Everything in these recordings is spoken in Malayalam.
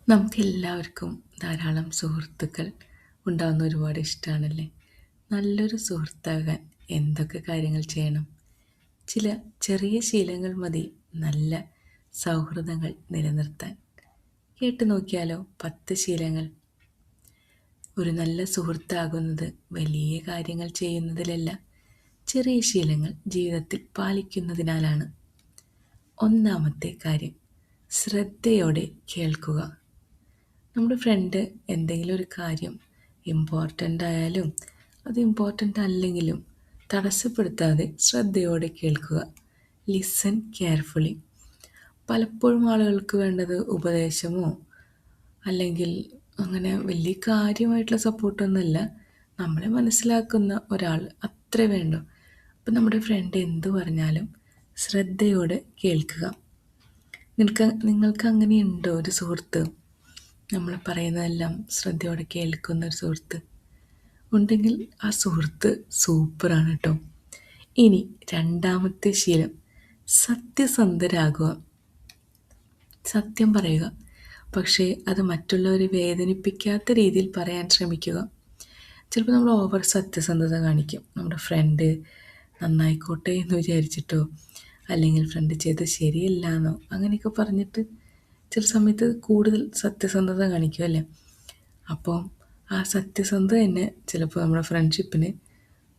നമുക്കെല്ലാവർക്കും ധാരാളം സുഹൃത്തുക്കൾ ഉണ്ടാകുന്ന ഒരുപാട് ഇഷ്ടമാണല്ലേ. നല്ലൊരു സുഹൃത്താകാൻ എന്തൊക്കെ കാര്യങ്ങൾ ചെയ്യണം? ചില ചെറിയ ശീലങ്ങൾ മതി നല്ല സൗഹൃദങ്ങൾ നിലനിർത്താൻ. കേട്ടു നോക്കിയാലോ 10 ശീലങ്ങൾ. ഒരു നല്ല സുഹൃത്താകുന്നത് വലിയ കാര്യങ്ങൾ ചെയ്യുന്നതിലല്ല, ചെറിയ ശീലങ്ങൾ ജീവിതത്തിൽ പാലിക്കുന്നതിനാലാണ്. ഒന്നാമത്തെ കാര്യം, ശ്രദ്ധയോടെ കേൾക്കുക. നമ്മുടെ ഫ്രണ്ട് എന്തെങ്കിലും ഒരു കാര്യം ഇമ്പോർട്ടൻ്റ് ആയാലും അത് ഇമ്പോർട്ടൻ്റ് അല്ലെങ്കിലും തടസ്സപ്പെടുത്താതെ ശ്രദ്ധയോടെ കേൾക്കുക. Listen carefully. പലപ്പോഴും ആളുകൾക്ക് വേണ്ടത് ഉപദേശമോ അല്ലെങ്കിൽ അങ്ങനെ വലിയ കാര്യമായിട്ടുള്ള സപ്പോർട്ടൊന്നുമല്ല, നമ്മളെ മനസ്സിലാക്കുന്ന ഒരാൾ അത്രേ വേണ്ടു. അപ്പം നമ്മുടെ ഫ്രണ്ട് എന്തു പറഞ്ഞാലും ശ്രദ്ധയോടെ കേൾക്കുക. നിങ്ങൾക്ക് അങ്ങനെയുണ്ടോ ഒരു സുഹൃത്ത്? നമ്മൾ പറയുന്നതെല്ലാം ശ്രദ്ധയോടെ കേൾക്കുന്ന ഒരു സുഹൃത്ത് ഉണ്ടെങ്കിൽ ആ സുഹൃത്ത് സൂപ്പറാണ് കേട്ടോ. ഇനി രണ്ടാമത്തെ ശീലം, സത്യസന്ധരാകുക. സത്യം പറയുക, പക്ഷേ അത് മറ്റുള്ളവരെ വേദനിപ്പിക്കാത്ത രീതിയിൽ പറയാൻ ശ്രമിക്കുക. ചിലപ്പോൾ നമ്മൾ ഓവർ സത്യസന്ധത കാണിക്കും. നമ്മുടെ ഫ്രണ്ട് നന്നായിക്കോട്ടെ എന്ന് വിചാരിച്ചിട്ടോ അല്ലെങ്കിൽ ഫ്രണ്ട് ചെയ്ത് ശരിയല്ല എന്നോ അങ്ങനെയൊക്കെ പറഞ്ഞിട്ട് ചില സമയത്ത് കൂടുതൽ സത്യസന്ധത കാണിക്കും അല്ലേ. അപ്പോൾ ആ സത്യസന്ധത തന്നെ ചിലപ്പോൾ നമ്മുടെ ഫ്രണ്ട്ഷിപ്പിന്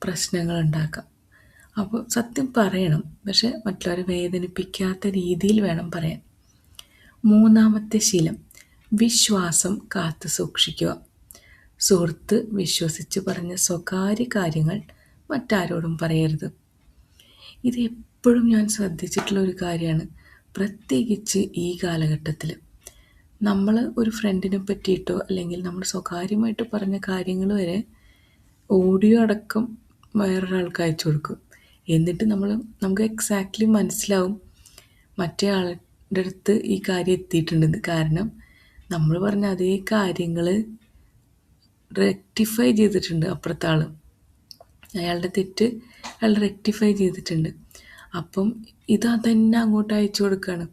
പ്രശ്നങ്ങളുണ്ടാക്കാം. അപ്പോൾ സത്യം പറയണം, പക്ഷെ മറ്റുള്ളവരെ വേദനിപ്പിക്കാത്ത രീതിയിൽ വേണം പറയാൻ. മൂന്നാമത്തെ ശീലം, വിശ്വാസം കാത്തു സൂക്ഷിക്കുക. സുഹൃത്ത് വിശ്വസിച്ച് പറഞ്ഞ സ്വകാര്യ കാര്യങ്ങൾ മറ്റാരോടും പറയരുത്. ഇത് എപ്പോഴും ഞാൻ ശ്രദ്ധിച്ചിട്ടുള്ള ഒരു കാര്യമാണ്, പ്രത്യേകിച്ച് ഈ കാലഘട്ടത്തിൽ. നമ്മൾ ഒരു ഫ്രണ്ടിനെ പറ്റിയിട്ടോ അല്ലെങ്കിൽ നമ്മൾ സ്വകാര്യമായിട്ട് പറഞ്ഞ കാര്യങ്ങൾ വരെ ഓഡിയോ അടക്കം വേറൊരാൾക്ക് അയച്ചു കൊടുക്കും. എന്നിട്ട് നമുക്ക് എക്സാക്ട്ലി മനസ്സിലാവും മറ്റേ ആളുടെ അടുത്ത് ഈ കാര്യം എത്തിയിട്ടുണ്ടെന്ന്. കാരണം നമ്മൾ പറഞ്ഞ അതേ കാര്യങ്ങൾ റെക്ടിഫൈ ചെയ്തിട്ടുണ്ട് അപ്പുറത്തെ ആൾ. അയാളുടെ തെറ്റ് അയാൾ റെക്ടിഫൈ ചെയ്തിട്ടുണ്ട്. അപ്പം തന്നെ അങ്ങോട്ട് അയച്ചു കൊടുക്കുകയാണ്.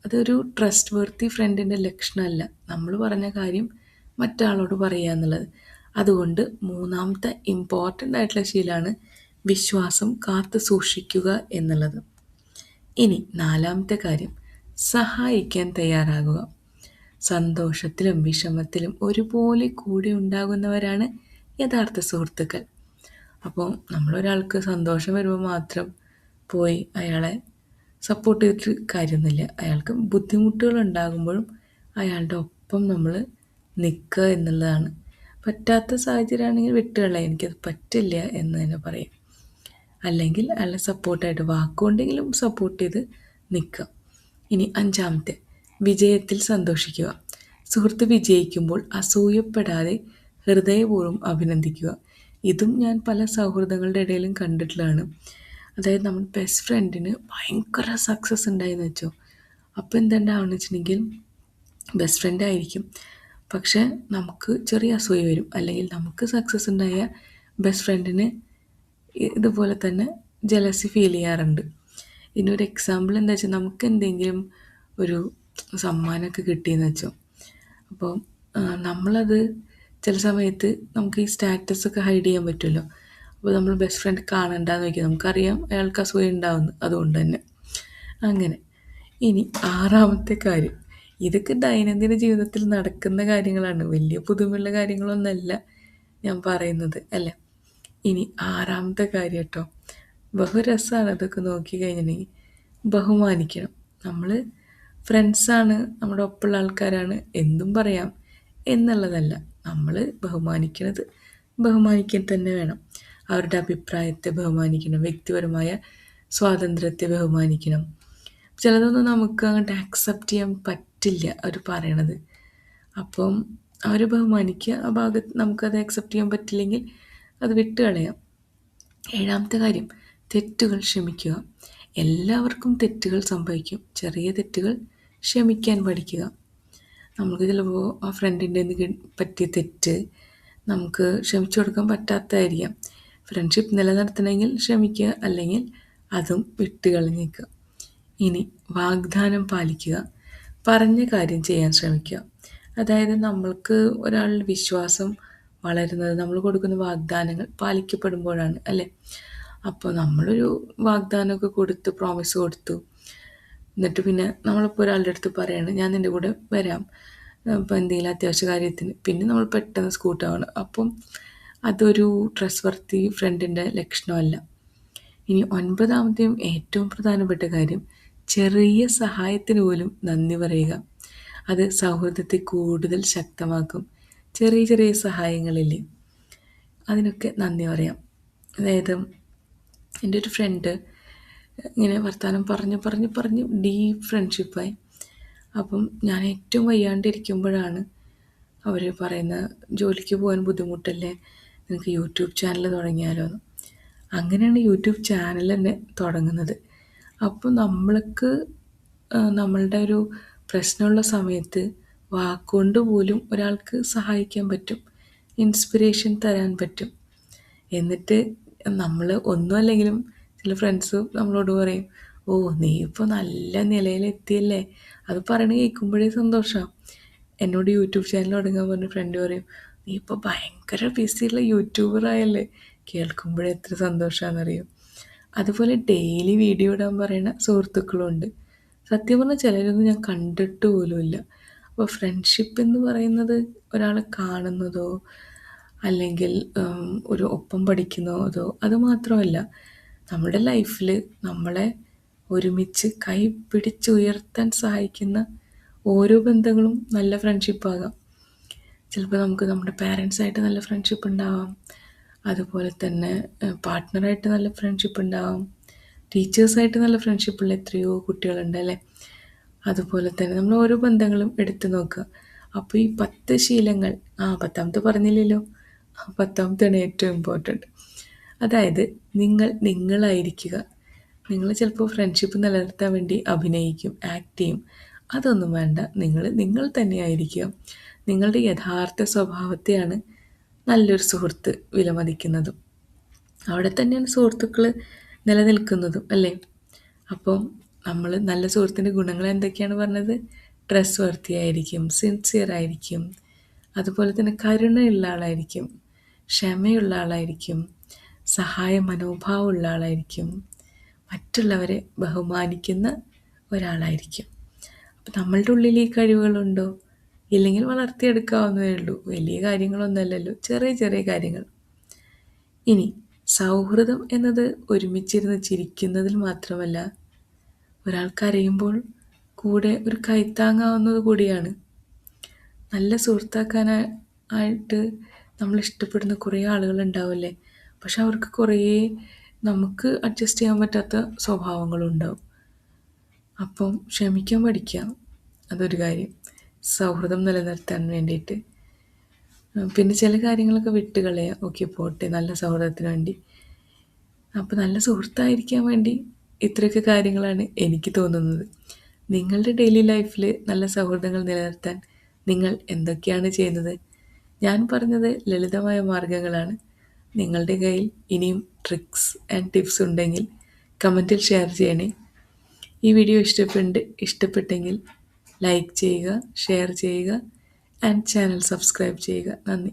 അതൊരു ട്രസ്റ്റ് വർത്തി ഫ്രണ്ടിൻ്റെ ലക്ഷണമല്ല, നമ്മൾ പറഞ്ഞ കാര്യം മറ്റാളോട് പറയുക എന്നുള്ളത്. അതുകൊണ്ട് മൂന്നാമത്തെ ഇമ്പോർട്ടൻ്റ് ആയിട്ടുള്ള ശീലമാണ് വിശ്വാസം കാത്തു സൂക്ഷിക്കുക എന്നുള്ളത്. ഇനി നാലാമത്തെ കാര്യം, സഹായിക്കാൻ തയ്യാറാകുക. സന്തോഷത്തിലും വിഷമത്തിലും ഒരുപോലെ കൂടെ ഉണ്ടാകുന്നവരാണ് യഥാർത്ഥ സുഹൃത്തുക്കൾ. അപ്പോൾ നമ്മളൊരാൾക്ക് സന്തോഷം വരുമ്പോൾ മാത്രം പോയി അയാളെ സപ്പോർട്ട് ചെയ്തിട്ട് കാര്യമൊന്നുമില്ല. അയാൾക്ക് ബുദ്ധിമുട്ടുകൾ ഉണ്ടാകുമ്പോഴും അയാളുടെ ഒപ്പം നമ്മൾ നിൽക്കുക എന്നുള്ളതാണ്. പറ്റാത്ത സാഹചര്യമാണെങ്കിൽ വിട്ടുകളയാം, എനിക്കത് പറ്റില്ല എന്ന് തന്നെ പറയും. അല്ലെങ്കിൽ അയാളെ സപ്പോർട്ടായിട്ട് വാക്കുകൊണ്ടെങ്കിലും സപ്പോർട്ട് ചെയ്ത് നിൽക്കുക. ഇനി അഞ്ചാമത്തെ, വിജയത്തിൽ സന്തോഷിക്കുക. സുഹൃത്ത് വിജയിക്കുമ്പോൾ അസൂയപ്പെടാതെ ഹൃദയപൂർവ്വം അഭിനന്ദിക്കുക. ഇതും ഞാൻ പല സൗഹൃദങ്ങളുടെ ഇടയിലും കണ്ടിട്ടുള്ളതാണ്. അതായത് നമ്മുടെ ബെസ്റ്റ് ഫ്രണ്ടിന് ഭയങ്കര സക്സസ് ഉണ്ടായെന്ന് വെച്ചോ, അപ്പോൾ എന്തുണ്ടാവുമെന്ന് വെച്ചിട്ടുണ്ടെങ്കിൽ ബെസ്റ്റ് ഫ്രണ്ട് ആയിരിക്കും, പക്ഷേ നമുക്ക് ചെറിയ അസൂയ വരും. അല്ലെങ്കിൽ നമുക്ക് സക്സസ് ഉണ്ടായ ബെസ്റ്റ് ഫ്രണ്ടിന് ഇതുപോലെ തന്നെ ജലസി ഫീൽ ചെയ്യാറുണ്ട്. ഇതിനൊരു എക്സാമ്പിൾ എന്താ വെച്ചാൽ, നമുക്ക് എന്തെങ്കിലും ഒരു സമ്മാനമൊക്കെ കിട്ടിയെന്ന് വെച്ചോ, അപ്പോൾ നമ്മളത് ചില സമയത്ത് നമുക്ക് ഈ സ്റ്റാറ്റസൊക്കെ ഹൈഡ് ചെയ്യാൻ പറ്റുമല്ലോ. അപ്പോൾ നമ്മൾ ബെസ്റ്റ് ഫ്രണ്ട് കാണണ്ടെന്ന് വയ്ക്കുക, നമുക്കറിയാം അയാൾക്ക് അസൂയ ഉണ്ടാവുന്നു, അതുകൊണ്ട് തന്നെ അങ്ങനെ. ഇനി ആറാമത്തെ കാര്യം, ഇതൊക്കെ ദൈനംദിന ജീവിതത്തിൽ നടക്കുന്ന കാര്യങ്ങളാണ്, വലിയ പുതുമയുള്ള കാര്യങ്ങളൊന്നുമല്ല ഞാൻ പറയുന്നത് അല്ലേ. ഇനി ആറാമത്തെ കാര്യം കേട്ടോ, ബഹുരസമാണ് അതൊക്കെ നോക്കി കഴിഞ്ഞിട്ടുണ്ടെങ്കിൽ. ബഹുമാനിക്കണം. നമ്മൾ ഫ്രണ്ട്സാണ്, നമ്മുടെ ഒപ്പമുള്ള ആൾക്കാരാണ്, എന്തും പറയാം എന്നുള്ളതല്ല. നമ്മൾ ബഹുമാനിക്കാൻ തന്നെ വേണം. അവരുടെ അഭിപ്രായത്തെ ബഹുമാനിക്കണം, വ്യക്തിപരമായ സ്വാതന്ത്ര്യത്തെ ബഹുമാനിക്കണം. ചിലതൊന്നും നമുക്ക് അങ്ങോട്ട് ആക്സെപ്റ്റ് ചെയ്യാൻ പറ്റില്ല അവർ പറയണത്. അപ്പം അവരെ ബഹുമാനിക്കുക. ആ ഭാഗത്ത് നമുക്കത് ആക്സെപ്റ്റ് ചെയ്യാൻ പറ്റില്ലെങ്കിൽ അത് വിട്ട് കളയാം. ഏഴാമത്തെ കാര്യം, തെറ്റുകൾ ക്ഷമിക്കുക. എല്ലാവർക്കും തെറ്റുകൾ സംഭവിക്കും. ചെറിയ തെറ്റുകൾ ക്ഷമിക്കാൻ പഠിക്കുക. നമുക്ക് ചിലപ്പോൾ ആ ഫ്രണ്ടിൻ്റെ പറ്റിയ തെറ്റ് നമുക്ക് ക്ഷമിച്ചു കൊടുക്കാൻ പറ്റാത്തതായിരിക്കാം. ഫ്രണ്ട്ഷിപ്പ് നിലനിർത്തണമെങ്കിൽ ക്ഷമിക്കുക, അല്ലെങ്കിൽ അതും വിട്ട് കളഞ്ഞേക്കുക. ഇനി വാഗ്ദാനം പാലിക്കുക. പറഞ്ഞ കാര്യം ചെയ്യാൻ ശ്രമിക്കുക. അതായത് നമ്മൾക്ക് ഒരാളുടെ വിശ്വാസം വളരുന്നത് നമ്മൾ കൊടുക്കുന്ന വാഗ്ദാനങ്ങൾ പാലിക്കപ്പെടുമ്പോഴാണ് അല്ലേ? അപ്പോൾ നമ്മളൊരു വാഗ്ദാനമൊക്കെ കൊടുത്ത് പ്രോമിസ് കൊടുത്തു, എന്നിട്ട് പിന്നെ നമ്മളിപ്പോൾ ഒരാളുടെ അടുത്ത് പറയാണ് ഞാൻ നിൻ്റെ കൂടെ വരാം ഇപ്പോൾ എന്തെങ്കിലും അത്യാവശ്യ കാര്യത്തിന്, പിന്നെ നമ്മൾ പെട്ടെന്ന് സ്കൂട്ടാവണം. അപ്പം അതൊരു ട്രസ്റ്റ് വർത്തി ഫ്രണ്ടിൻ്റെ ലക്ഷണമല്ല. ഇനി 9ാമത്തെയും ഏറ്റവും പ്രധാനപ്പെട്ട കാര്യം, ചെറിയ സഹായത്തിന് പോലും നന്ദി പറയുക. അത് സൗഹൃദത്തെ കൂടുതൽ ശക്തമാക്കും. ചെറിയ ചെറിയ സഹായങ്ങളില്ലേ, അതിനൊക്കെ നന്ദി പറയാം. അതായത് എൻ്റെ ഒരു ഫ്രണ്ട് ഇങ്ങനെ വർത്തമാനം പറഞ്ഞ് ഡീപ്പ് ഫ്രണ്ട്ഷിപ്പായി. അപ്പം ഞാൻ ഏറ്റവും വയ്യാണ്ടിരിക്കുമ്പോഴാണ് അവർ പറയുന്നത് ജോലിക്ക് പോകാൻ ബുദ്ധിമുട്ടല്ലേ, നിനക്ക് യൂട്യൂബ് ചാനൽ തുടങ്ങിയാലോ എന്ന്. അങ്ങനെയാണ് യൂട്യൂബ് ചാനൽ തന്നെ തുടങ്ങുന്നത്. അപ്പോൾ നമ്മൾക്ക് നമ്മളുടെ ഒരു പ്രശ്നമുള്ള സമയത്ത് വാക്കുകൊണ്ട് പോലും ഒരാൾക്ക് സഹായിക്കാൻ പറ്റും, ഇൻസ്പിറേഷൻ തരാൻ പറ്റും. എന്നിട്ട് നമ്മൾ ഒന്നും അല്ലെങ്കിലും ചില ഫ്രണ്ട്സ് നമ്മളോട് പറയും, ഓ നീ ഇപ്പോൾ നല്ല നിലയിലെത്തിയല്ലേ. അത് പറയണ കേൾക്കുമ്പോഴേ സന്തോഷമാണ്. എന്നോട് യൂട്യൂബ് ചാനൽ തുടങ്ങാൻ പറഞ്ഞ ഫ്രണ്ട് പറയും, നീ ഇപ്പോൾ ഭയങ്കര ബിസിയുള്ള യൂട്യൂബറായല്ലേ. കേൾക്കുമ്പോഴേ എത്ര സന്തോഷമാണെന്നറിയും. അതുപോലെ ഡെയിലി വീഡിയോ ഇടാൻ പറയുന്ന സുഹൃത്തുക്കളുണ്ട്. സത്യം പറഞ്ഞാൽ ചിലരൊന്നും ഞാൻ കണ്ടിട്ട് പോലുമില്ല. അപ്പോൾ ഫ്രണ്ട്ഷിപ്പ് എന്ന് പറയുന്നത് ഒരാളെ കാണുന്നതോ അല്ലെങ്കിൽ ഒരു ഒപ്പം പഠിക്കുന്നതോ അത് മാത്രമല്ല, നമ്മുടെ ലൈഫിൽ നമ്മളെ ഒരുമിച്ച് കൈ പിടിച്ചുയർത്താൻ സഹായിക്കുന്ന ഓരോ ബന്ധങ്ങളും നല്ല ഫ്രണ്ട്ഷിപ്പാകാം. ചിലപ്പോൾ നമുക്ക് നമ്മുടെ പാരൻസായിട്ട് നല്ല ഫ്രണ്ട്ഷിപ്പ് ഉണ്ടാവാം, അതുപോലെ തന്നെ പാർട്ട്ണറായിട്ട് നല്ല ഫ്രണ്ട്ഷിപ്പ് ഉണ്ടാവാം, ടീച്ചേഴ്സായിട്ട് നല്ല ഫ്രണ്ട്ഷിപ്പുള്ള എത്രയോ കുട്ടികളുണ്ട് അല്ലേ? അതുപോലെ തന്നെ നമ്മൾ ഓരോ ബന്ധങ്ങളും എടുത്തു നോക്കുക. അപ്പോൾ ഈ 10 ശീലങ്ങൾ, 10ാമത്തെ പറഞ്ഞില്ലല്ലോ, 10ാമത്തെയാണ് ഏറ്റവും ഇമ്പോർട്ടൻറ്റ്. അതായത് നിങ്ങളായിരിക്കുക. നിങ്ങൾ ചിലപ്പോൾ ഫ്രണ്ട്ഷിപ്പ് നിലനിർത്താൻ വേണ്ടി അഭിനയിക്കും, ആക്ട് ചെയ്യും. അതൊന്നും വേണ്ട. നിങ്ങൾ തന്നെയായിരിക്കുക. നിങ്ങളുടെ യഥാർത്ഥ സ്വഭാവത്തെയാണ് നല്ലൊരു സുഹൃത്ത് വിലമതിക്കുന്നതും. അവിടെ തന്നെയാണ് സുഹൃത്തുക്കൾ നിലനിൽക്കുന്നതും അല്ലേ? അപ്പം നമ്മൾ നല്ല സുഹൃത്തിൻ്റെ ഗുണങ്ങൾ എന്തൊക്കെയാണ് പറഞ്ഞത്? ട്രസ്റ്റ് വർത്തിയായിരിക്കും, സിൻസിയർ ആയിരിക്കും, അതുപോലെ തന്നെ കരുണയുള്ള ആളായിരിക്കും, ക്ഷമയുള്ള ആളായിരിക്കും, സഹായ മനോഭാവമുള്ള ആളായിരിക്കും, മറ്റുള്ളവരെ ബഹുമാനിക്കുന്ന ഒരാളായിരിക്കും. അപ്പം നമ്മളുടെ ഉള്ളിൽ ഈ കഴിവുകളുണ്ടോ? ഇല്ലെങ്കിൽ വളർത്തിയെടുക്കാവുന്നതേ ഉള്ളൂ. വലിയ കാര്യങ്ങളൊന്നുമല്ലല്ലോ, ചെറിയ ചെറിയ കാര്യങ്ങൾ. ഇനി സൗഹൃദം എന്നത് ഒരുമിച്ചിരുന്ന് ചിരിക്കുന്നതിൽ മാത്രമല്ല, ഒരാൾ കരയുമ്പോൾ കൂടെ ഒരു കൈത്താങ്ങാവുന്നത് കൂടിയാണ്. നല്ല സുഹൃത്താക്കാനായിട്ട് നമ്മൾ ഇഷ്ടപ്പെടുന്ന കുറേ ആളുകളുണ്ടാവില്ലേ, പക്ഷെ അവർക്ക് കുറേ നമുക്ക് അഡ്ജസ്റ്റ് ചെയ്യാൻ പറ്റാത്ത സ്വഭാവങ്ങളുണ്ടാവും. അപ്പം ക്ഷമിക്കാൻ പഠിക്കാം, അതൊരു കാര്യം സൗഹൃദം നിലനിർത്താൻ വേണ്ടിയിട്ട്. പിന്നെ ചില കാര്യങ്ങളൊക്കെ വിട്ട് കളയാം, ഓക്കെ പോട്ടെ, നല്ല സൗഹൃദത്തിന് വേണ്ടി. അപ്പോൾ നല്ല സുഹൃത്തായിരിക്കാൻ വേണ്ടി ഇത്രയൊക്കെ കാര്യങ്ങളാണ് എനിക്ക് തോന്നുന്നത്. നിങ്ങളുടെ ഡെയിലി ലൈഫിൽ നല്ല സൗഹൃദങ്ങൾ നിലനിർത്താൻ നിങ്ങൾ എന്തൊക്കെയാണ് ചെയ്യുന്നത്? ഞാൻ പറഞ്ഞത് ലളിതമായ മാർഗ്ഗങ്ങളാണ്. നിങ്ങളുടെ കയ്യിൽ ഇനിയും ട്രിക്സ് ആൻഡ് ടിപ്സ് ഉണ്ടെങ്കിൽ കമൻറ്റിൽ ഷെയർ ചെയ്യണേ. ഈ വീഡിയോ ഇഷ്ടപ്പെട്ടെങ്കിൽ ലൈക്ക് ചെയ്യുക, ഷെയർ ചെയ്യുക ആൻഡ് ചാനൽ സബ്സ്ക്രൈബ് ചെയ്യുക. നന്ദി.